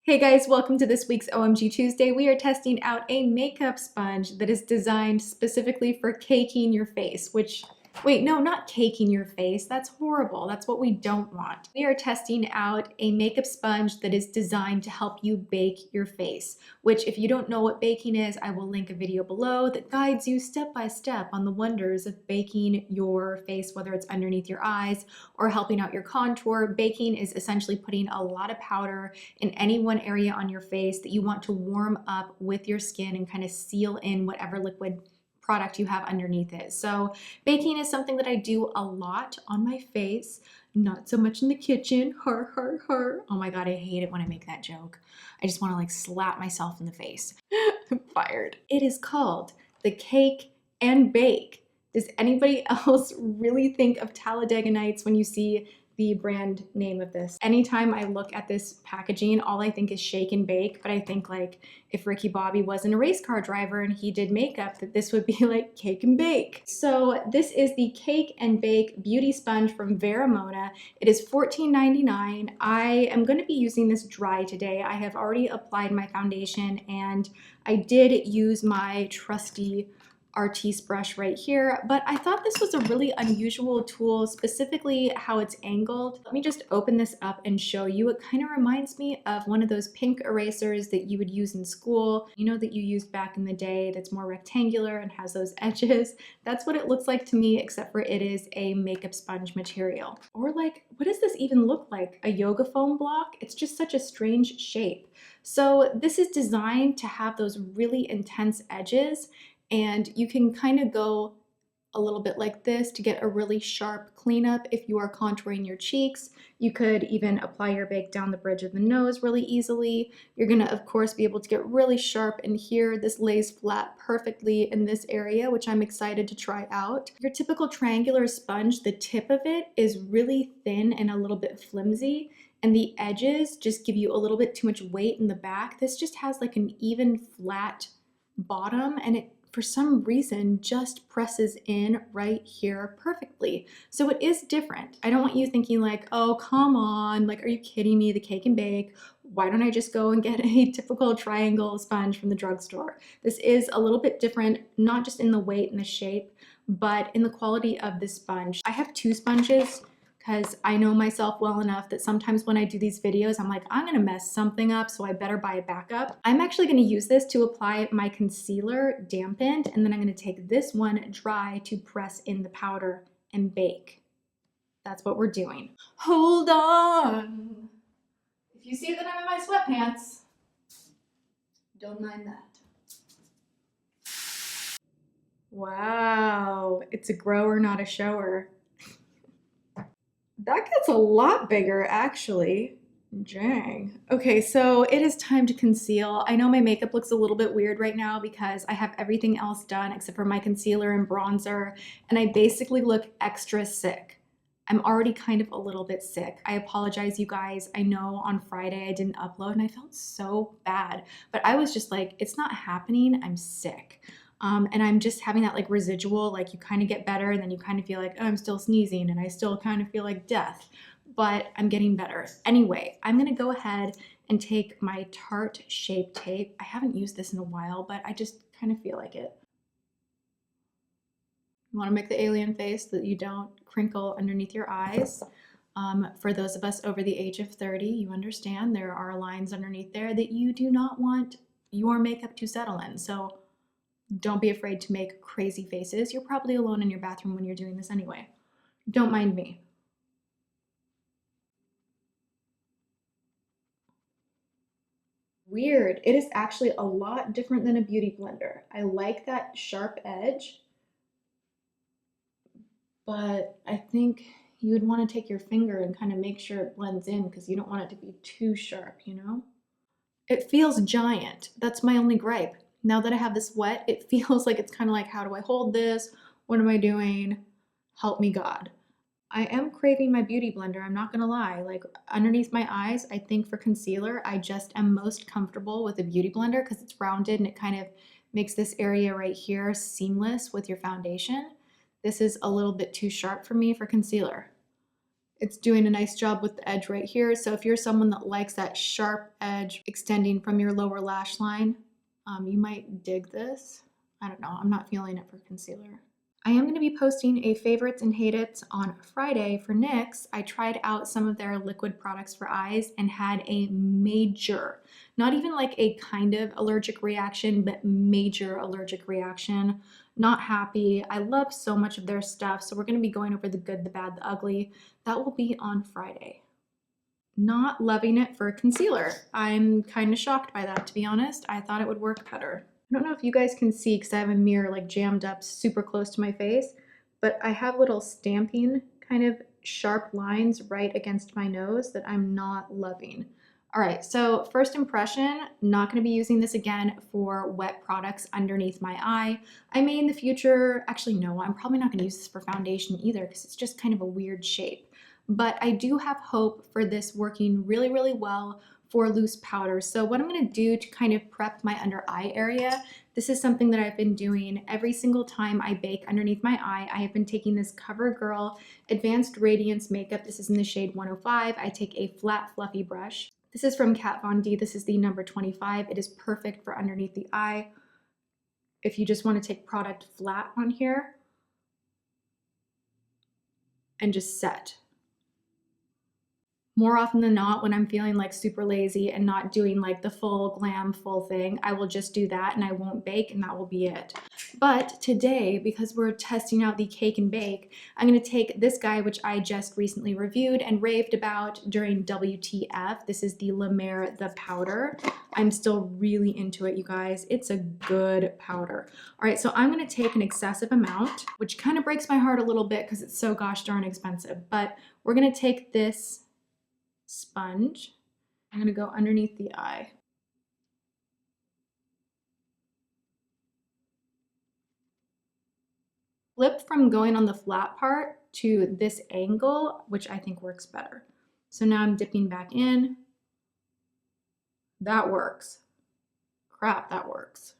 Hey guys, welcome to this week's OMG Tuesday. We are testing out a makeup sponge that is designed specifically for caking your face, wait, no, not caking your face. That's horrible. That's what we don't want. We are testing out a makeup sponge that is designed to help you bake your face, which if you don't know what baking is, I will link a video below that guides you step by step on the wonders of baking your face, whether it's underneath your eyes or helping out your contour. Baking is essentially putting a lot of powder in any one area on your face that you want to warm up with your skin and kind of seal in whatever liquid product you have underneath it. So baking is something that I do a lot on my face, not so much in the kitchen. Har, har, har. Oh my God, I hate it when I make that joke. I just want to like slap myself in the face. I'm fired. It is called the Cake and Bake. Does anybody else really think of Talladega Nights when you see the brand name of this? Anytime I look at this packaging, all I think is shake and bake, but I think like if Ricky Bobby wasn't a race car driver and he did makeup, that this would be like cake and bake. So this is the Cake and Bake Beauty Sponge from Vera Mona. It is $14.99. I am going to be using this dry today. I have already applied my foundation and I did use my trusty Artiste brush right here, but I thought this was a really unusual tool, specifically how it's angled. Let me just open this up and show you. It kind of reminds me of one of those pink erasers that you would use in school, you know, that you used back in the day, that's more rectangular and has those edges. That's what it looks like to me, except for it is a makeup sponge material. Or like, what does this even look like? A yoga foam block? It's just such a strange shape. So this is designed to have those really intense edges, and you can kind of go a little bit like this to get a really sharp cleanup if you are contouring your cheeks. You could even apply your bake down the bridge of the nose really easily. You're gonna, of course, be able to get really sharp in here. This lays flat perfectly in this area, which I'm excited to try out. Your typical triangular sponge, the tip of it is really thin and a little bit flimsy, and the edges just give you a little bit too much weight in the back. This just has like an even flat bottom, and it for some reason just presses in right here perfectly. So it is different. I don't want you thinking like, oh, come on, like, are you kidding me? The Cake and Bake. Why don't I just go and get a typical triangle sponge from the drugstore? This is a little bit different, not just in the weight and the shape, but in the quality of the sponge. I have two sponges because I know myself well enough that sometimes when I do these videos, I'm like, I'm gonna mess something up, so I better buy a backup. I'm actually gonna use this to apply my concealer dampened, and then I'm gonna take this one dry to press in the powder and bake. That's what we're doing. Hold on. If you see that I'm in my sweatpants, don't mind that. Wow, it's a grower, not a shower. That gets a lot bigger, actually. Dang. Okay, so it is time to conceal. I know my makeup looks a little bit weird right now because I have everything else done except for my concealer and bronzer, and I basically look extra sick. I'm already kind of a little bit sick. I apologize, you guys. I know on Friday I didn't upload and I felt so bad, but I was just like, it's not happening. I'm sick. And I'm just having that like residual, like you kind of get better and then you kind of feel like, oh, I'm still sneezing and I still kind of feel like death, but I'm getting better. Anyway, I'm gonna go ahead and take my Tart Shape Tape. I haven't used this in a while, but I just kind of feel like it. You wanna make the alien face so that you don't crinkle underneath your eyes. For those of us over the age of 30, you understand there are lines underneath there that you do not want your makeup to settle in. So don't be afraid to make crazy faces. You're probably alone in your bathroom when you're doing this anyway. Don't mind me. Weird. It is actually a lot different than a beauty blender. I like that sharp edge, but I think you would want to take your finger and kind of make sure it blends in because you don't want it to be too sharp, you know? It feels giant. That's my only gripe. Now that I have this wet, it feels like it's kind of like, how do I hold this? What am I doing? Help me God. I am craving my beauty blender, I'm not gonna lie. Like underneath my eyes, I think for concealer, I just am most comfortable with a beauty blender because it's rounded and it kind of makes this area right here seamless with your foundation. This is a little bit too sharp for me for concealer. It's doing a nice job with the edge right here. So if you're someone that likes that sharp edge extending from your lower lash line, you might dig this. I don't know, I'm not feeling it for concealer. I am going to be posting a favorites and hate it's on Friday for NYX. I tried out some of their liquid products for eyes and had a major, not even like a kind of allergic reaction, but major allergic reaction. Not happy. I love so much of their stuff, so we're going to be going over the good, the bad, the ugly. That will be on Friday. Not loving it for concealer. I'm kind of shocked by that, to be honest. I thought it would work better. I don't know if you guys can see because I have a mirror like jammed up super close to my face, but I have little stamping kind of sharp lines right against my nose that I'm not loving. All right, so first impression, not going to be using this again for wet products underneath my eye. I may in the future, actually no, I'm probably not going to use this for foundation either because it's just kind of a weird shape. But I do have hope for this working really, really well for loose powder. So what I'm going to do to kind of prep my under eye area, this is something that I've been doing every single time I bake underneath my eye. I have been taking this CoverGirl Advanced Radiance Makeup. This is in the shade 105. I take a flat, fluffy brush. This is from Kat Von D. This is the number 25. It is perfect for underneath the eye. If you just want to take product flat on here and just set. More often than not, when I'm feeling like super lazy and not doing like the full glam full thing, I will just do that and I won't bake and that will be it. But today, because we're testing out the cake and bake, I'm gonna take this guy, which I just recently reviewed and raved about during WTF. This is the La Mer The Powder. I'm still really into it, you guys. It's a good powder. All right, so I'm gonna take an excessive amount, which kind of breaks my heart a little bit because it's so gosh darn expensive, but we're gonna take this sponge. I'm going to go underneath the eye. Flip from going on the flat part to this angle, which I think works better. So now I'm dipping back in. That works. Crap, that works.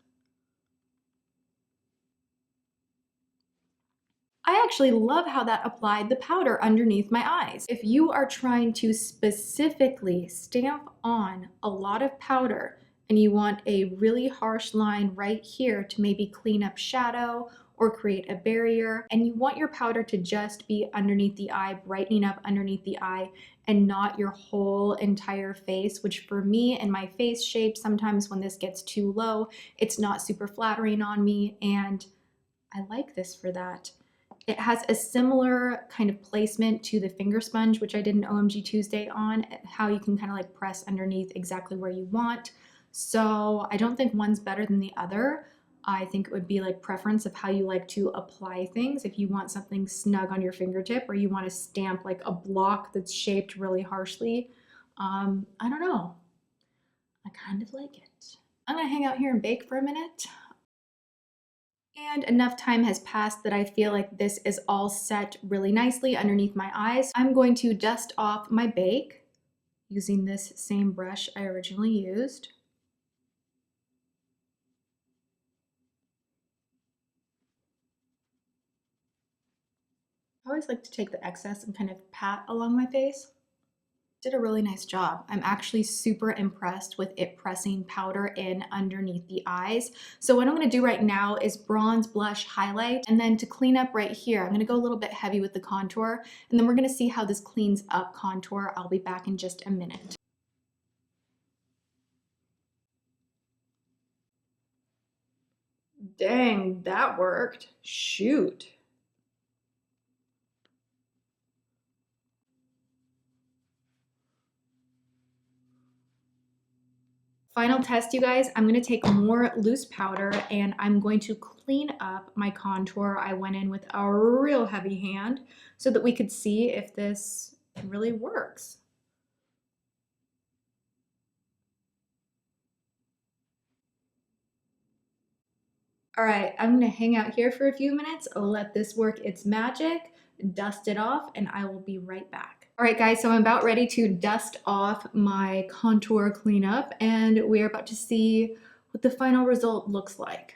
I actually love how that applied the powder underneath my eyes. If you are trying to specifically stamp on a lot of powder and you want a really harsh line right here to maybe clean up shadow or create a barrier, and you want your powder to just be underneath the eye, brightening up underneath the eye, and not your whole entire face, which for me and my face shape, sometimes when this gets too low, it's not super flattering on me, and I like this for that. It has a similar kind of placement to the finger sponge, which I did an OMG Tuesday on, how you can kind of like press underneath exactly where you want. So I don't think one's better than the other. I think it would be like preference of how you like to apply things. If you want something snug on your fingertip or you want to stamp like a block that's shaped really harshly, I don't know. I kind of like it. I'm gonna hang out here and bake for a minute. And enough time has passed that I feel like this is all set really nicely underneath my eyes. I'm going to dust off my bake using this same brush I originally used. I always like to take the excess and kind of pat along my face. Did a really nice job. I'm actually super impressed with it pressing powder in underneath the eyes. So what I'm gonna do right now is bronze blush highlight, and then to clean up right here, I'm gonna go a little bit heavy with the contour, and then we're gonna see how this cleans up contour. I'll be back in just a minute. Dang, that worked. Shoot. Final test, you guys, I'm gonna take more loose powder and I'm going to clean up my contour. I went in with a real heavy hand so that we could see if this really works. All right, I'm gonna hang out here for a few minutes. I'll let this work its magic, dust it off, and I will be right back. All right, guys, so I'm about ready to dust off my contour cleanup, and we're about to see what the final result looks like.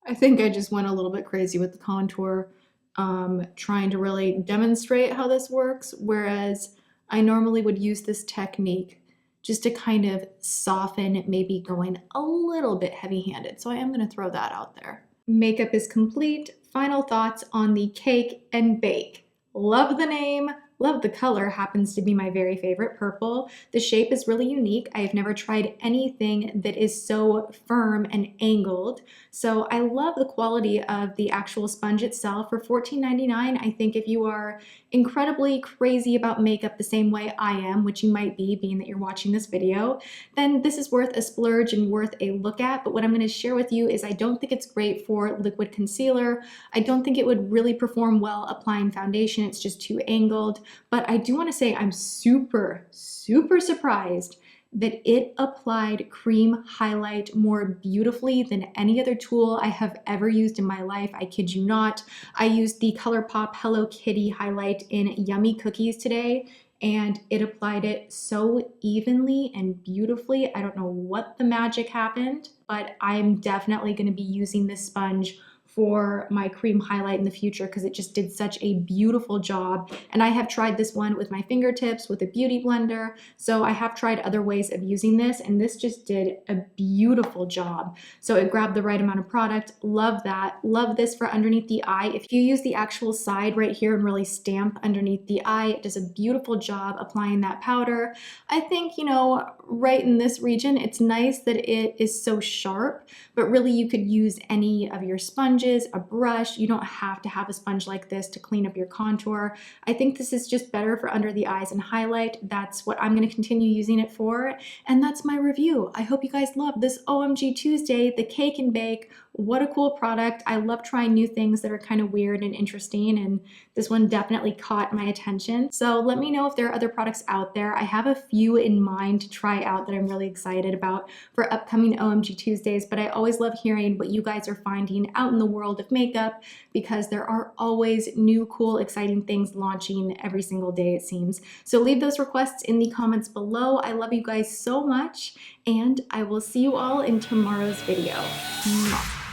I think I just went a little bit crazy with the contour, trying to really demonstrate how this works, whereas I normally would use this technique just to kind of soften, maybe going a little bit heavy-handed. So I am going to throw that out there. Makeup is complete. Final thoughts on the cake and bake. Love the name. Love the color, happens to be my very favorite, purple. The shape is really unique. I have never tried anything that is so firm and angled. So I love the quality of the actual sponge itself. For $14.99, I think if you are incredibly crazy about makeup the same way I am, which you might be being that you're watching this video, then this is worth a splurge and worth a look at. But what I'm going to share with you is I don't think it's great for liquid concealer. I don't think it would really perform well applying foundation. It's just too angled. But I do want to say I'm super surprised that it applied cream highlight more beautifully than any other tool I have ever used in my life. I kid you not. I used the ColourPop Hello Kitty highlight in Yummy Cookies today, and it applied it so evenly and beautifully. I don't know what the magic happened, but I'm definitely going to be using this sponge for my cream highlight in the future because it just did such a beautiful job. And I have tried this one with my fingertips with a beauty blender. So I have tried other ways of using this, and this just did a beautiful job. So it grabbed the right amount of product. Love that. Love this for underneath the eye. If you use the actual side right here and really stamp underneath the eye, it does a beautiful job applying that powder. I think, you know, right in this region, it's nice that it is so sharp, but really you could use any of your sponges, a brush. You don't have to have a sponge like this to clean up your contour. I think this is just better for under the eyes and highlight. That's what I'm going to continue using it for. And that's my review. I hope you guys love this OMG Tuesday, the cake and bake. What a cool product. I love trying new things that are kind of weird and interesting, and this one definitely caught my attention. So let me know if there are other products out there. I have a few in mind to try out that I'm really excited about for upcoming OMG Tuesdays, but I always love hearing what you guys are finding out in the world of makeup because there are always new, cool, exciting things launching every single day, it seems. So leave those requests in the comments below. I love you guys so much, and I will see you all in tomorrow's video. Mwah.